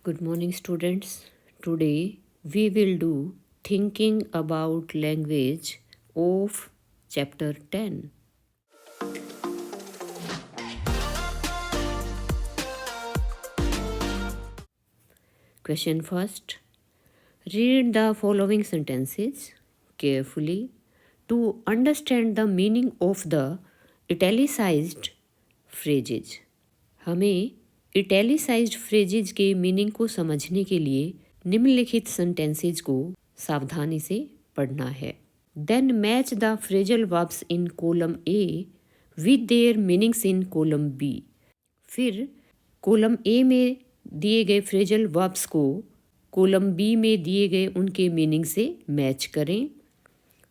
Good morning, students. Today we will do thinking about language of chapter 10. Question first. Read the following sentences carefully to understand the meaning of the italicized phrases. हमें italicised phrases के meaning को समझने के लिए निम्नलिखित sentences को सावधानी से पढ़ना है. Then match the phrasal verbs in column A with their meanings in column B. फिर कॉलम ए में दिए गए फ्रेजल वर्ब्स को कॉलम बी में दिए गए उनके मीनिंग से मैच करें.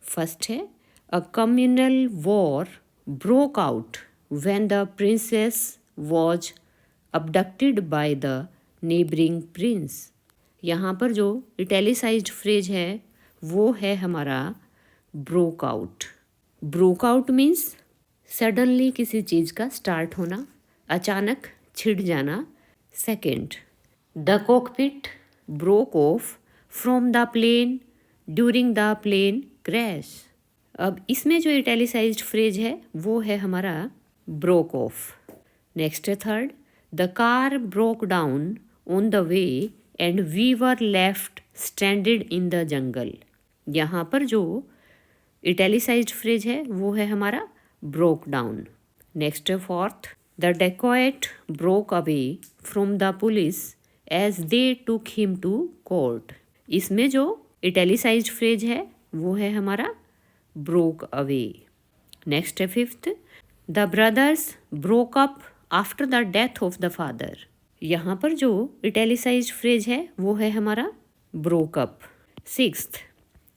फर्स्ट है, a communal war broke out when the princess was abducted by the neighboring prince. यहाँ पर जो इटैलिसाइज्ड फ्रेज है वो है हमारा broke out. Broke out means suddenly किसी चीज़ का स्टार्ट होना, अचानक छिड़ जाना. Second, the cockpit broke off from the plane during the plane crash. अब इसमें जो इटैलिसाइज्ड फ्रेज है वो है हमारा ब्रोक ऑफ. नेक्स्ट है third, the car broke down on the way and we were left stranded in the jungle. यहाँ पर जो इटैलिसाइज्ड फ्रेज है वो है हमारा ब्रोक डाउन. नेक्स्ट है fourth, the dacoit broke away from the police as they took him to court. इसमें जो इटैलिसाइज्ड फ्रेज है वो है हमारा ब्रोक अवे. नेक्स्ट है fifth, the brothers broke up after the death of the father. यहाँ पर जो इटैलिसाइज्ड फ्रेज है वो है हमारा broke up. Sixth,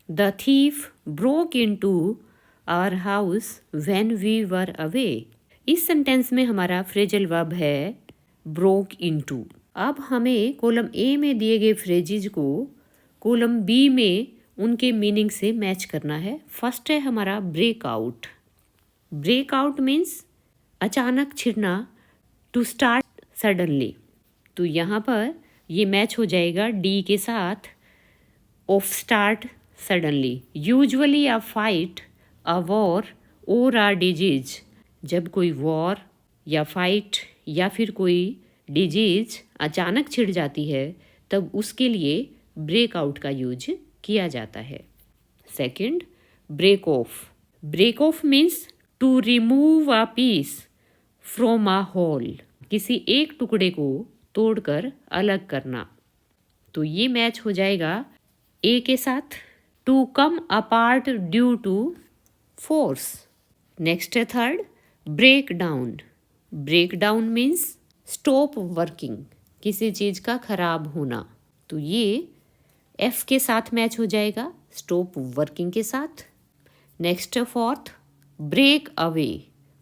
the thief broke into our house when we were away. इस सेंटेंस में हमारा फ्रेजल वर्ब है ब्रोक इनटू. अब हमें कॉलम ए में दिए गए फ्रेजेज को कॉलम बी में उनके मीनिंग से मैच करना है. फर्स्ट है हमारा break out. Break out means अचानक छिड़ना, टू स्टार्ट सडनली. तो यहाँ पर ये मैच हो जाएगा डी के साथ, of start suddenly. Usually a fight, a war और अ डिजीज. जब कोई वॉर या फाइट या फिर कोई डिजीज अचानक छिड़ जाती है तब उसके लिए ब्रेक आउट का यूज किया जाता है. Second, break off. Break off means to remove a piece from a whole. किसी एक टुकड़े को तोड़कर अलग करना. तो ये मैच हो जाएगा ए के साथ, to come apart due to force. Next है third, break down. Break down means stop working, किसी चीज़ का खराब होना. तो ये एफ के साथ मैच हो जाएगा, स्टॉप वर्किंग के साथ. नेक्स्ट है fourth, break away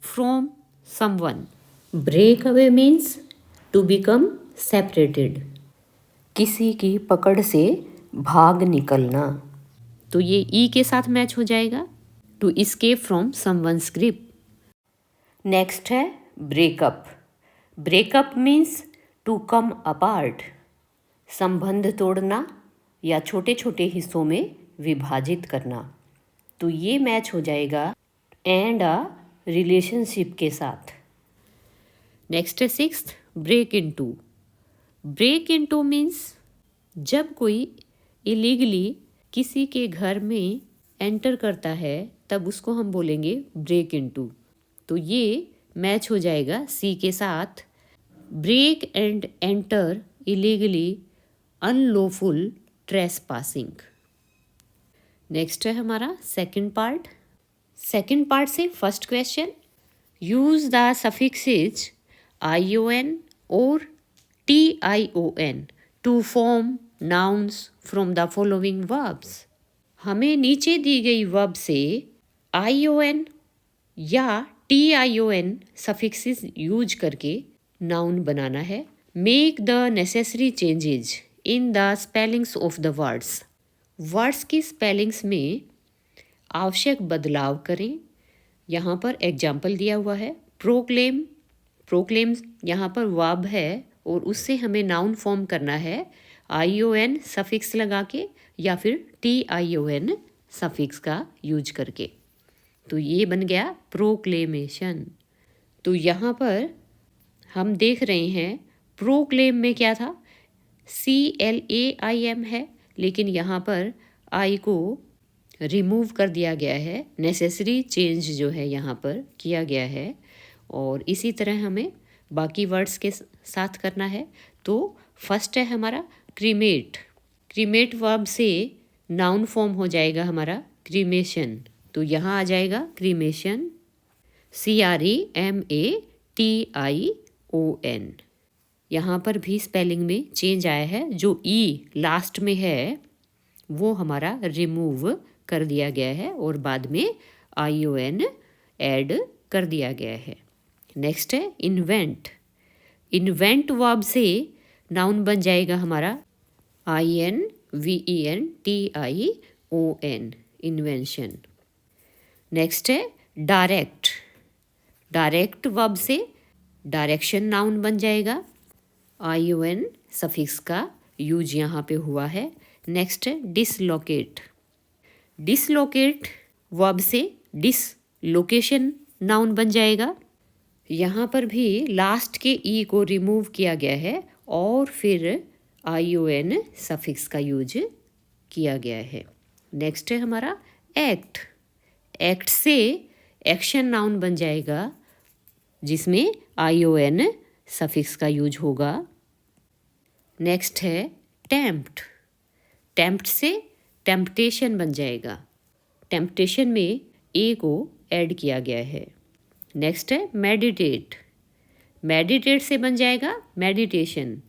from someone. Break away means to become separated, किसी की पकड़ से भाग निकलना. तो ये ई के साथ मैच हो जाएगा, to escape from someone's grip. Next है breakup. Breakup means to come apart, संबंध तोड़ना या छोटे छोटे हिस्सों में विभाजित करना. तो ये मैच हो जाएगा एंड अ रिलेशनशिप के साथ. नेक्स्ट है sixth, break into. Break into means जब कोई इलीगली किसी के घर में एंटर करता है तब उसको हम बोलेंगे ब्रेक इनटू. तो ये मैच हो जाएगा सी के साथ, break and enter illegally unlawful trespassing. Next है हमारा सेकंड पार्ट. सेकंड पार्ट से first question, use the suffixes ION or TION to form nouns from the following verbs. हमें नीचे दी गई वर्ब से ION या TION सफिक्सेस यूज करके noun बनाना है. Make the necessary changes in the spellings of the words. Words की spellings में आवश्यक बदलाव करें. यहाँ पर एग्जाम्पल दिया हुआ है, प्रोक्लेम. प्रोक्लेम यहाँ पर वर्ब है और उससे हमें नाउन फॉर्म करना है ION सफिक्स लगा के या फिर TION सफिक्स का यूज करके। तो ये बन गया प्रोक्लेमेशन। तो यहाँ पर हम देख रहे हैं प्रोक्लेम में क्या था, CLAIM है, लेकिन यहाँ पर आई को रिमूव कर दिया गया है, नेसेसरी चेंज जो है यहाँ पर किया गया है। और इसी तरह हमें बाकी वर्ड्स के साथ करना है। तो फर्स्ट है हमारा क्रीमेट। क्रीमेट वर्ब से नाउन फॉर्म हो जाएगा हमारा क्रीमेशन। तो यहाँ आ जाएगा क्रीमेशन, CREMATION। यहाँ पर भी स्पेलिंग में चेंज आया है, जो ई लास्ट में है वो हमारा रिमूव कर दिया गया है और बाद में ION ऐड कर दिया गया है। नेक्स्ट है इन्वेंट। इन्वेंट वर्ब से नाउन बन जाएगा हमारा INVENTION, इन्वेंशन। नेक्स्ट है डायरेक्ट। डायरेक्ट वर्ब से डायरेक्शन नाउन बन जाएगा, ION सफिक्स का यूज यहाँ पे हुआ है। नेक्स्ट है डिसलोकेट। डिसलोकेट वर्ब से डिसलोकेशन नाउन बन जाएगा। यहाँ पर भी लास्ट के ई को रिमूव किया गया है और फिर ION सफिक्स का यूज किया गया है। नेक्स्ट है हमारा एक्ट। एक्ट से एक्शन नाउन बन जाएगा, जिसमें ION सफिक्स का यूज होगा। नेक्स्ट है टेम्प्ट। टेम्प्ट से टेम्पटेशन बन जाएगा, टेम्पटेशन में ए को ऐड किया गया है। नेक्स्ट है मेडिटेट। मेडिटेट से बन जाएगा मेडिटेशन।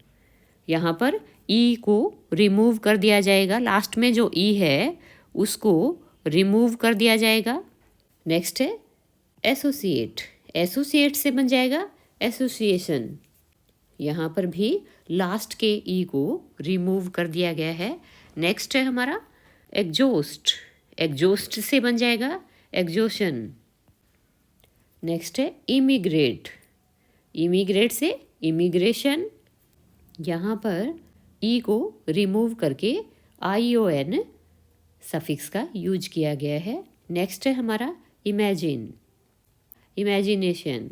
यहाँ पर ई को रिमूव कर दिया जाएगा, लास्ट में जो ई है उसको रिमूव कर दिया जाएगा। नेक्स्ट है एसोसिएट। एसोसिएट से बन जाएगा एसोसिएशन। यहाँ पर भी लास्ट के ई को रिमूव कर दिया गया है। नेक्स्ट है हमारा एग्जॉस्ट। एग्जॉस्ट से बन जाएगा एग्जॉशन। नेक्स्ट है इमिग्रेट। इमिग्रेट से इमिग्रेशन। यहाँ पर ई को रिमूव करके ION सफिक्स का यूज किया गया है। नेक्स्ट है हमारा इमेजिन। इमेजिनेशन।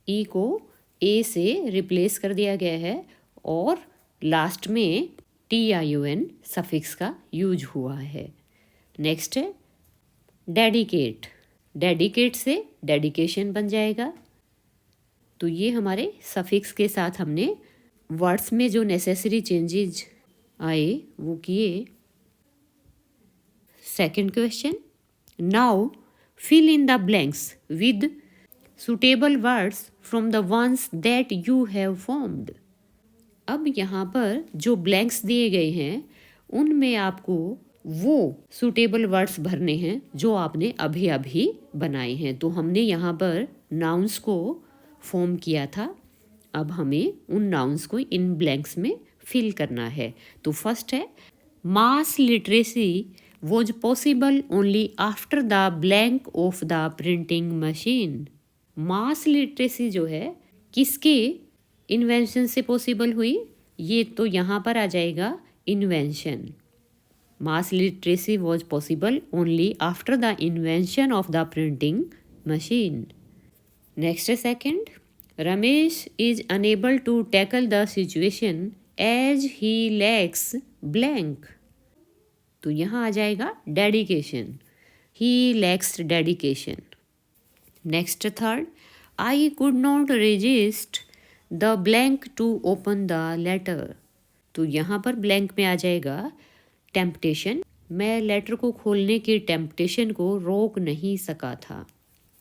ई को ए से रिप्लेस कर दिया गया है और लास्ट में TION सफिक्स का यूज हुआ है। नेक्स्ट है डेडिकेट। डेडिकेट से डेडिकेशन बन जाएगा। तो ये हमारे सफिक्स के साथ हमने वर्ड्स में जो नेसेसरी चेंजेस आए वो किए। Second question, now fill in the blanks with suitable words from the ones that you have formed। अब यहाँ पर जो ब्लैंक्स दिए गए हैं उनमें आपको वो सूटेबल वर्ड्स भरने हैं जो आपने अभी अभी बनाए हैं। तो हमने यहाँ पर नाउन्स को फॉर्म किया था, अब हमें उन नाउन्स को इन ब्लैंक्स में फिल करना है। तो फर्स्ट है मास literacy was possible only after the blank of the printing machine। Mass literacy जो है किसके इन्वेंशन से पॉसिबल हुई, ये तो यहाँ पर आ जाएगा invention. Mass literacy was possible only after the invention of the printing machine। Next है second, Ramesh is unable to tackle the situation as he lacks blank। तो यहाँ आ जाएगा dedication, he lacks dedication. Next third, I could not resist the blank to open the letter. तो यहाँ पर blank में आ जाएगा टेम्पटेशन, मैं लेटर को खोलने की टेम्पटेशन को रोक नहीं सका था।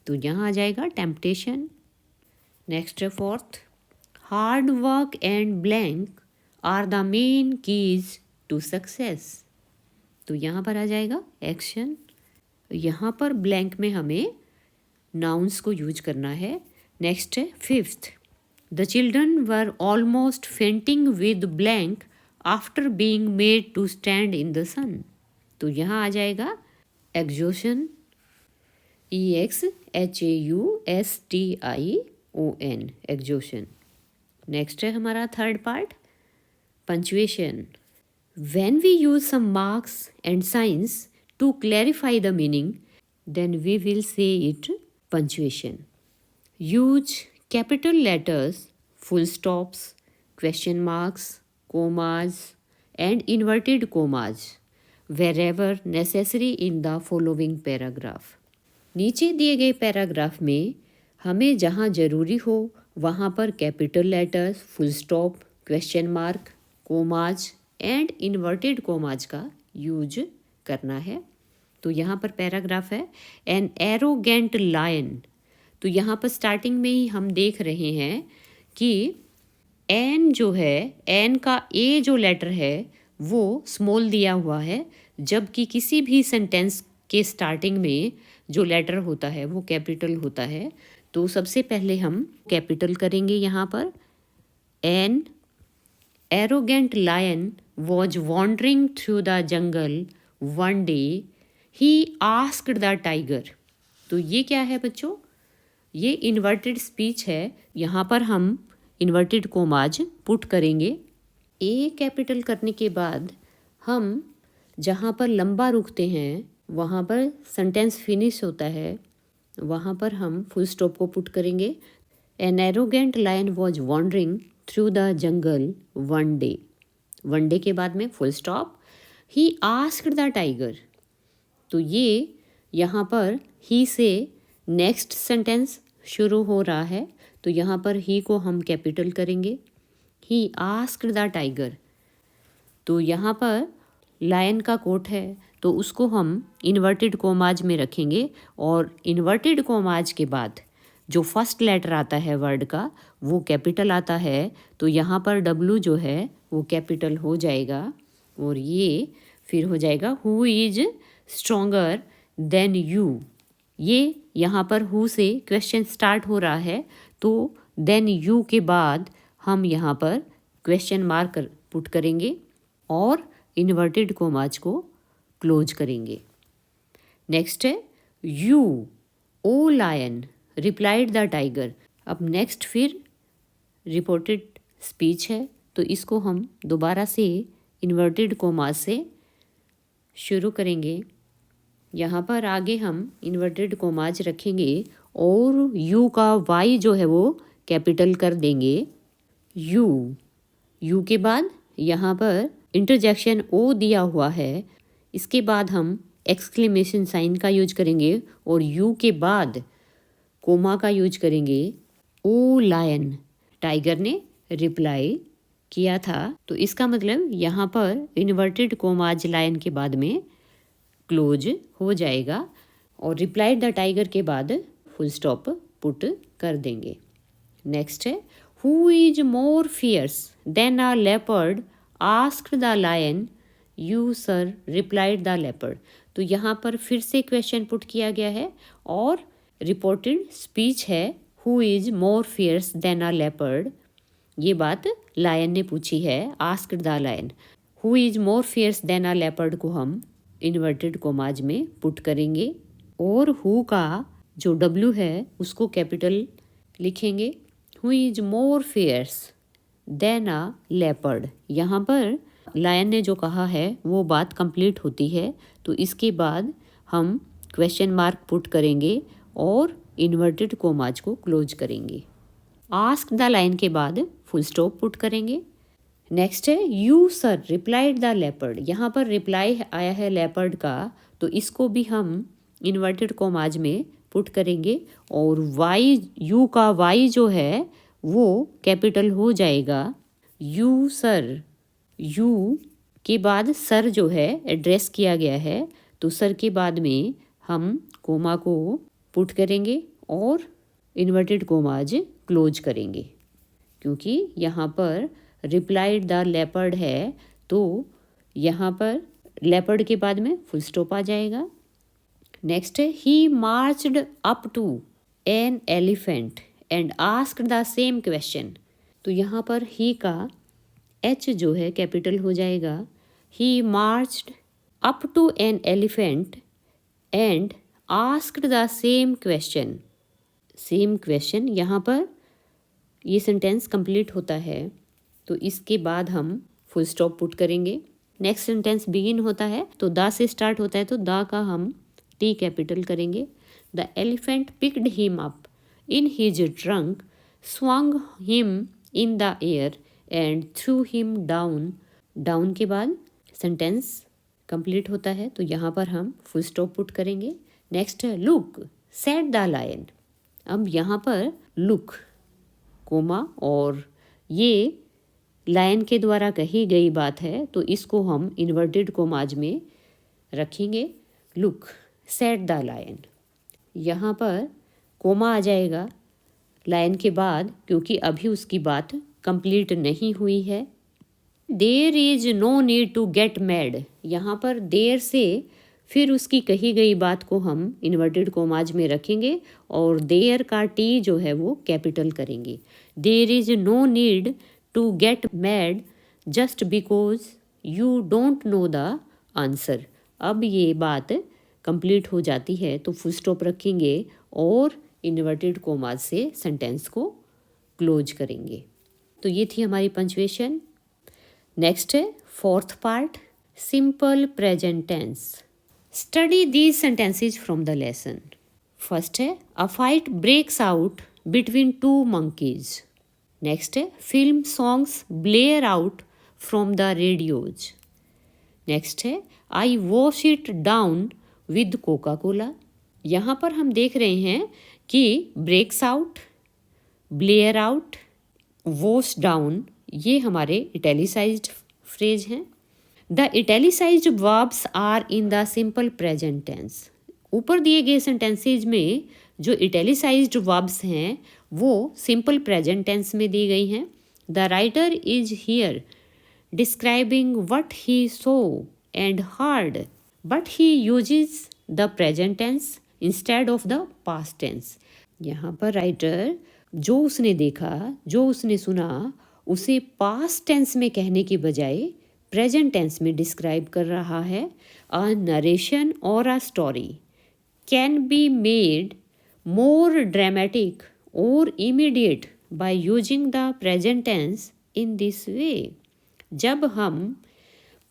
तो यहाँ आ जाएगा temptation. Next fourth, hard work and blank are the main keys to success. तो यहाँ पर आ जाएगा एक्शन। यहाँ पर ब्लैंक में हमें नाउन्स को यूज करना है। नेक्स्ट है fifth, the children were almost fainting with blank after being made to stand in the sun. तो यहाँ आ जाएगा एग्जॉशन, EXHAUSTION, एग्जॉशन। नेक्स्ट है हमारा third part, punctuation. When we use some marks and signs to clarify the meaning, then we will say it punctuation. Use capital letters, full stops, question marks, commas, and inverted commas wherever necessary in the following paragraph. नीचे दिए गए paragraph में हमें जहाँ ज़रूरी हो वहाँ पर capital letters, full stop, question mark, commas and inverted commas का यूज करना है। तो यहाँ पर पैराग्राफ है, एन एरोगेंट लायन। तो यहाँ पर स्टार्टिंग में ही हम देख रहे हैं कि एन जो है, एन का ए जो लेटर है वो स्मॉल दिया हुआ है, जबकि किसी भी सेंटेंस के स्टार्टिंग में जो लेटर होता है वो कैपिटल होता है। तो सबसे पहले हम कैपिटल करेंगे यहाँ पर। An arrogant lion was wandering through the jungle one day, he asked the tiger. तो ये क्या है बच्चों? ये इन्वर्टेड स्पीच है। यहाँ पर हम इन्वर्टेड कोमाज पुट करेंगे। ए कैपिटल करने के बाद हम जहाँ पर लंबा रुकते हैं, वहाँ पर सेंटेंस फिनिश होता है, वहाँ पर हम फुल स्टॉप को पुट करेंगे। An arrogant lion was wandering through the jungle one day. One day के बाद में full stop. He asked the tiger. तो ये यहाँ पर ही से नेक्स्ट सेंटेंस शुरू हो रहा है, तो यहाँ पर ही को हम कैपिटल करेंगे। ही आस्क्ड द टाइगर। तो यहाँ पर लायन का कोट है, तो उसको हम इन्वर्टेड कोमाज में रखेंगे, और इन्वर्टेड कोमाज के बाद जो फर्स्ट लेटर आता है वर्ड का वो कैपिटल आता है। तो यहाँ पर डब्लू जो है वो कैपिटल हो जाएगा, और ये फिर हो जाएगा who is stronger then you. ये यहाँ पर हु से क्वेश्चन स्टार्ट हो रहा है, तो देन यू के बाद हम यहाँ पर क्वेश्चन मार्क पुट करेंगे और इन्वर्टेड कोमाज को क्लोज करेंगे। नेक्स्ट है you O lion replied the tiger. अब नेक्स्ट फिर रिपोर्टेड स्पीच है, तो इसको हम दोबारा से इन्वर्टेड कोमाज से शुरू करेंगे। यहाँ पर आगे हम इन्वर्टेड कोमाज रखेंगे और यू का वाई जो है वो कैपिटल कर देंगे। यू के बाद यहाँ पर इंटरजेक्शन ओ दिया हुआ है, इसके बाद हम एक्सक्लेमेशन साइन का यूज करेंगे और यू के बाद कोमा का यूज करेंगे। ओ लायन, टाइगर ने रिप्लाई किया था, तो इसका मतलब यहाँ पर इन्वर्टेड कोमाज लायन के बाद में क्लोज हो जाएगा, और रिप्लाइड द टाइगर के बाद फुल स्टॉप पुट कर देंगे। नेक्स्ट है who is more fierce than a leopard asked the lion. You sir replied the leopard. तो यहाँ पर फिर से क्वेश्चन पुट किया गया है और रिपोर्टेड स्पीच है who is more fierce than a leopard. ये बात लायन ने पूछी है, asked the lion. Who is more fierce than a leopard को हम इन्वर्टेड कोमाज में पुट करेंगे, और हु का जो डब्ल्यू है उसको कैपिटल लिखेंगे। Who is more fierce than a leopard. यहाँ पर लायन ने जो कहा है वो बात कंप्लीट होती है, तो इसके बाद हम क्वेश्चन मार्क पुट करेंगे और इन्वर्टेड कोमाज को क्लोज करेंगे। आस्क द लायन के बाद फुल स्टॉप पुट करेंगे। नेक्स्ट है you sir replied the leopard. यहाँ पर रिप्लाई आया है लेपर्ड का, तो इसको भी हम इन्वर्टेड कोमाज में पुट करेंगे, और वाई, यू का वाई जो है वो कैपिटल हो जाएगा। यू सर, यू के बाद सर जो है एड्रेस किया गया है, तो सर के बाद में हम कोमा को पुट करेंगे और इन्वर्टेड कोमाज क्लोज करेंगे, क्योंकि यहाँ पर रिप्लाइड द लेपर्ड है, तो यहाँ पर लेपर्ड के बाद में फुल स्टॉप आ जाएगा। नेक्स्ट है he marched up to an elephant and asked the same question. तो यहाँ पर ही का एच जो है कैपिटल हो जाएगा। He marched up to an elephant and asked the same question. Same question यहाँ पर ये सेंटेंस कंप्लीट होता है तो इसके बाद हम फुल स्टॉप पुट करेंगे। नेक्स्ट सेंटेंस बिगिन होता है तो द से स्टार्ट होता है तो द का हम टी कैपिटल करेंगे। The elephant picked him up in his trunk, swung him in the air and through him down. Down के बाद सेंटेंस कंप्लीट होता है तो यहाँ पर हम फुल स्टॉप पुट करेंगे। नेक्स्ट है लुक सेड द लायन। अब यहाँ पर लुक कोमा और ये लायन के द्वारा कही गई बात है तो इसको हम इन्वर्टेड कोमाज में रखेंगे। लुक सेड द लायन, यहाँ पर कोमा आ जाएगा लायन के बाद क्योंकि अभी उसकी बात कंप्लीट नहीं हुई है। There is no need to get mad, यहाँ पर देर से फिर उसकी कही गई बात को हम इन्वर्टेड कोमाज में रखेंगे और देयर का टी जो है वो कैपिटल करेंगे। There is no need to get mad just because you don't know the answer. अब ये बात कंप्लीट हो जाती है तो फुल स्टॉप रखेंगे और इन्वर्टेड कोमाज से सेंटेंस को क्लोज करेंगे। तो ये थी हमारी पंक्चुएशन। नेक्स्ट है fourth part, simple present tense. Study these sentences from the lesson. First है a fight breaks out between two monkeys. Next है film songs blare out from the radios. Next है I wash it down with Coca Cola. यहाँ पर हम देख रहे हैं कि breaks out, blare out, wash down ये हमारे इटैलिसाइज्ड फ्रेज हैं। The italicised verbs are in the simple present tense. ऊपर दिए गए सेंटेंसेज में जो इटैलिसाइज्ड वर्ब्स हैं वो सिंपल प्रेजेंट टेंस में दी गई हैं। The writer is here describing what he saw and heard but he uses the present tense instead of the past tense. यहाँ पर राइटर जो उसने देखा, जो उसने सुना, उसे पास्ट टेंस में कहने की बजाय प्रेजेंट टेंस में डिस्क्राइब कर रहा है। अ नरेशन और a story can be made more dramatic और immediate by using the present tense in this way. जब हम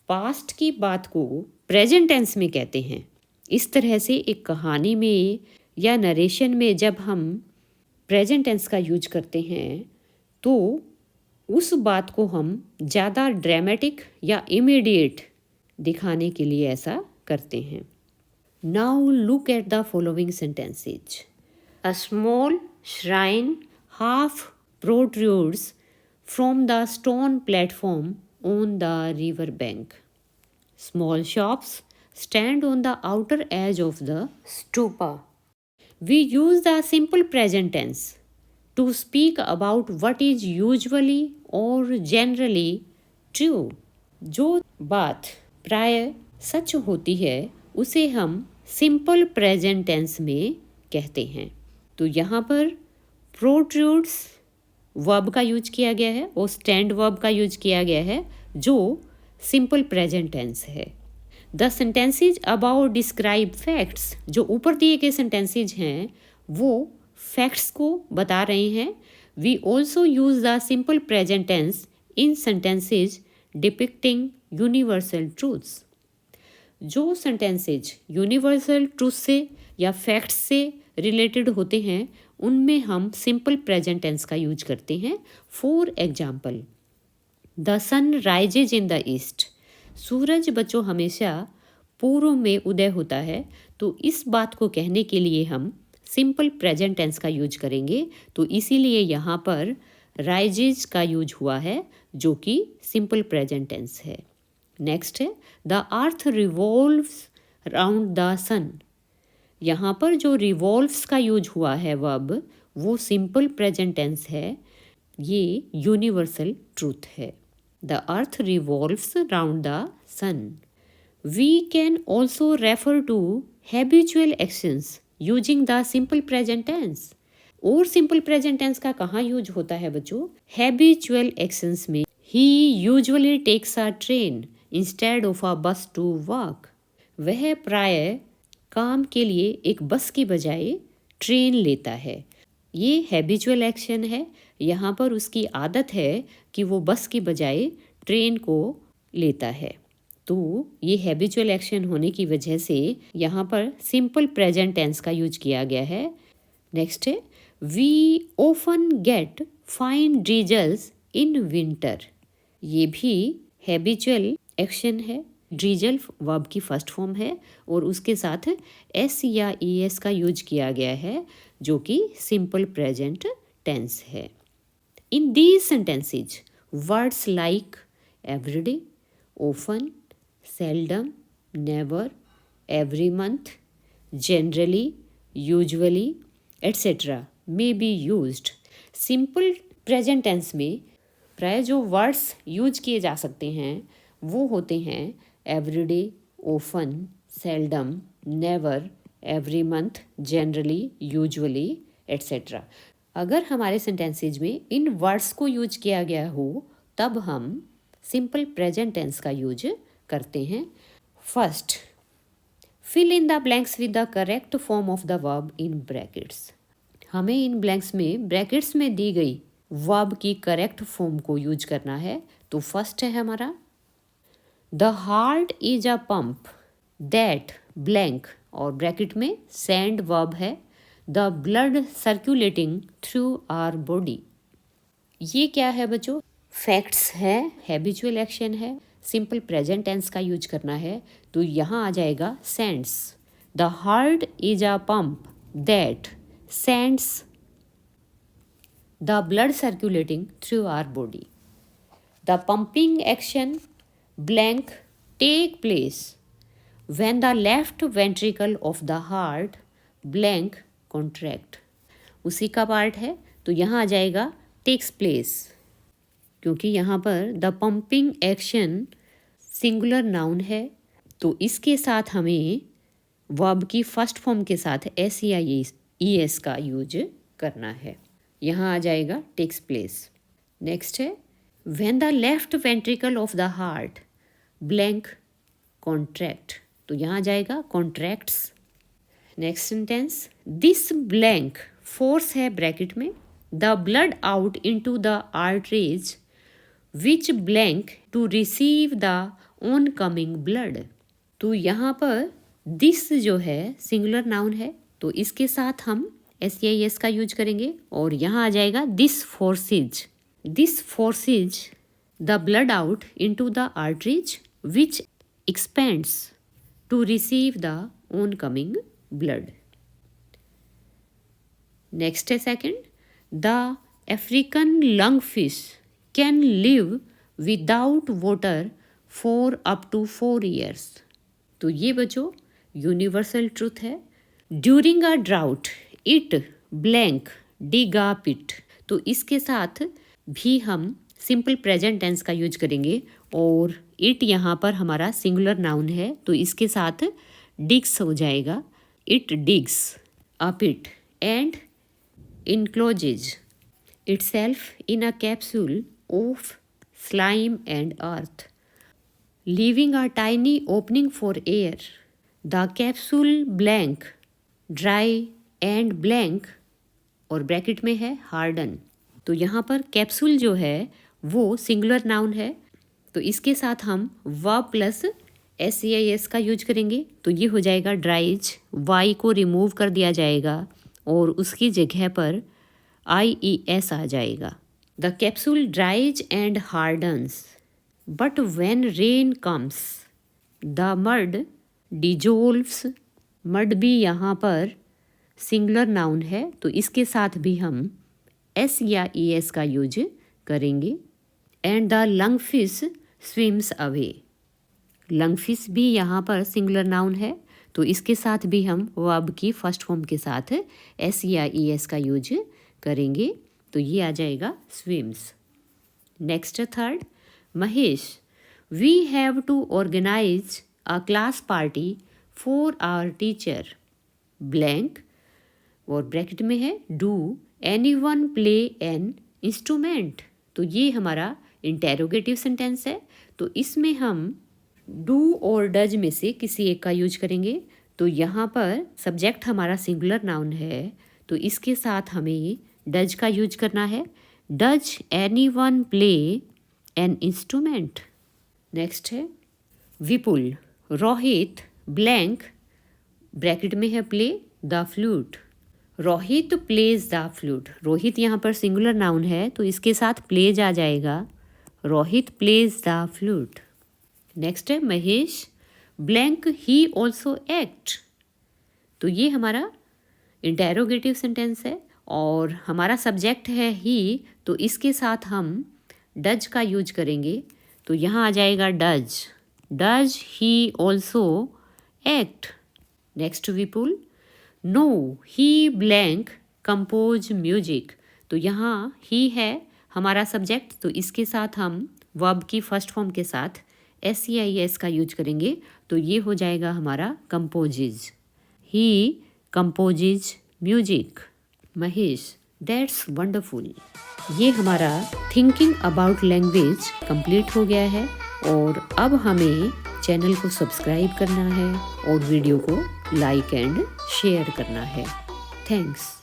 पास्ट की बात को प्रेजेंट टेंस में कहते हैं, इस तरह से एक कहानी में या नरेशन में जब हम प्रेजेंट टेंस का यूज करते हैं तो उस बात को हम ज़्यादा ड्रामेटिक या इमीडिएट दिखाने के लिए ऐसा करते हैं। Now look at the following sentences. A small shrine half protrudes from the stone platform on the river bank. Small shops stand on the outer edge of the stupa. We use the simple present tense to speak about what is usually or generally true. जो बात प्राय सच होती है उसे हम simple present tense में कहते हैं। तो यहाँ पर प्रोट्रूड्स वर्ब का यूज किया गया है और स्टैंड वर्ब का यूज किया गया है जो सिंपल प्रेजेंट टेंस है। The sentences about describe facts, जो ऊपर दिए गए सेंटेंसेज हैं वो फैक्ट्स को बता रहे हैं। We also use the simple present tense in sentences depicting universal truths. जो सेंटेंसेज यूनिवर्सल ट्रूथ से या फैक्ट्स से रिलेटेड होते हैं उनमें हम सिंपल प्रेजेंट टेंस का यूज करते हैं। For example, the sun rises in the east. सूरज बच्चों हमेशा पूर्व में उदय होता है, तो इस बात को कहने के लिए हम सिंपल प्रेजेंट टेंस का यूज करेंगे। तो इसीलिए यहाँ पर राइजेज का यूज हुआ है जो कि सिंपल प्रेजेंट टेंस है। नेक्स्ट है the earth revolves round the sun. यहाँ पर जो रिवॉल्व्स का यूज हुआ है वर्ब वो सिंपल प्रेजेंट टेंस है, ये यूनिवर्सल ट्रूथ है। The earth revolves round the sun. We can also refer to habitual actions using the simple present tense. और simple present tense का कहाँ यूज होता है बच्चों? Habitual actions में he usually takes a train instead of a bus to work. वह प्राय काम के लिए एक बस की बजाय ट्रेन लेता है। ये हैबिचुअल एक्शन है यहाँ पर उसकी आदत है कि वो बस की बजाय ट्रेन को लेता है। तो ये हैबिचुअल एक्शन होने की वजह से यहाँ पर सिंपल प्रेजेंट टेंस का यूज किया गया है। नेक्स्ट है we often get fine drizzles in winter. ये भी हैबिचुअल एक्शन है। ड्रीजल वर्ब की फर्स्ट फॉर्म है और उसके साथ एस या ई एस का यूज किया गया है जो कि सिंपल प्रेजेंट टेंस है। In these sentences words like everyday, often, seldom, never, every month, generally, usually, etc. may be used. Simple present tense में प्राय जो वर्ड्स यूज किए जा सकते हैं वो होते हैं everyday, often, seldom, never, every month, generally, usually, etcetera. अगर हमारे सेंटेंसेज में इन वर्ड्स को यूज किया गया हो तब हम सिंपल प्रेजेंट टेंस का यूज करते हैं। First, fill in the blanks with the correct form of the verb in brackets. हमें इन ब्लैंक्स में ब्रैकेट्स में दी गई वर्ब की करेक्ट फॉर्म को यूज करना है। तो फर्स्ट है हमारा the heart is a pump that blank और ब्रैकेट में सेंड वर्ब है the blood circulating through our body. ये क्या है बच्चों? फैक्ट्स है, हैबिचुअल एक्शन है, सिंपल प्रेजेंट टेंस का यूज करना है। तो यहाँ आ जाएगा sends. The heart is a pump that sends the blood circulating through our body. The pumping action blank take place when the left ventricle of the heart blank contract. उसी का part है तो यहाँ आ जाएगा टेक्स प्लेस, क्योंकि यहाँ पर the pumping action singular noun है तो इसके साथ हमें वर्ब की फर्स्ट फॉर्म के साथ एस या ई एस का यूज करना है। यहाँ आ जाएगा टेक्स प्लेस। नेक्स्ट है when the left ventricle of the heart blank contract, तो यहाँ आ जाएगा contracts. Next sentence this blank force है ब्रैकेट में the blood out into the arteries which blank to receive the oncoming blood. तो यहाँ पर दिस जो है सिंगुलर नाउन है तो इसके साथ हम एस या एस का यूज करेंगे और यहाँ आ जाएगा this forces the blood out into the arteries which expands to receive the oncoming blood. Next है second the African lungfish can live without water for up to 4 years। तो ये बच्चों universal truth है। During a drought it blank dig a pit, तो इसके साथ भी हम सिंपल प्रेजेंट टेंस का यूज करेंगे और इट यहाँ पर हमारा सिंगुलर नाउन है तो इसके साथ डिग्स हो जाएगा। It digs a pit and encloses itself in a capsule of slime and earth, leaving a tiny opening for air. The capsule blank, dry and blank और ब्रैकेट में है harden। तो यहाँ पर कैप्सूल जो है वो सिंगुलर नाउन है तो इसके साथ हम वर्ब प्लस एस या एस का यूज करेंगे तो ये हो जाएगा ड्राइज। वाई को रिमूव कर दिया जाएगा और उसकी जगह पर IES आ जाएगा। The capsule ड्राइज and hardens but when rain comes the mud dissolves. Mud भी यहाँ पर सिंगुलर नाउन है तो इसके साथ भी हम एस या ES का यूज करेंगे। And the lung fish swims away. Lung fish भी यहाँ पर सिंगुलर नाउन है तो इसके साथ भी हम वर्ब की फर्स्ट फॉर्म के साथ एस या ES का यूज करेंगे तो ये आ जाएगा swims. Next third Mahesh we have to organise a class party for our teacher blank और ब्रैकेट में है do anyone play an instrument. तो ये हमारा इंटेरोगेटिव सेंटेंस है तो इसमें हम डू और डज में से किसी एक का यूज करेंगे। तो यहाँ पर सब्जेक्ट हमारा सिंगुलर नाउन है तो इसके साथ हमें डज का यूज करना है। Does any one play an instrument? Next है विपुल, रोहित ब्लैंक ब्रैकेट में है play the flute. Rohit plays the flute. Rohit यहाँ पर सिंगुलर नाउन है तो इसके साथ प्लेज आ जाएगा, Rohit plays the flute. Next है Mahesh blank he also act. तो ये हमारा इंटेरोगेटिव सेंटेंस है और हमारा सब्जेक्ट है ही, तो इसके साथ हम डज का यूज करेंगे। तो यहाँ आ जाएगा does he also act. Next Vipul no he blank compose music. तो यहाँ ही है हमारा सब्जेक्ट, तो इसके साथ हम वर्ब की फर्स्ट फॉर्म के साथ SEIS का यूज करेंगे। तो ये हो जाएगा हमारा कंपोजेज, ही कंपोजेज म्यूजिक। Mahesh that's wonderful. ये हमारा थिंकिंग अबाउट लैंग्वेज कंप्लीट हो गया है और अब हमें चैनल को सब्सक्राइब करना है और वीडियो को लाइक एंड शेयर करना है। थैंक्स।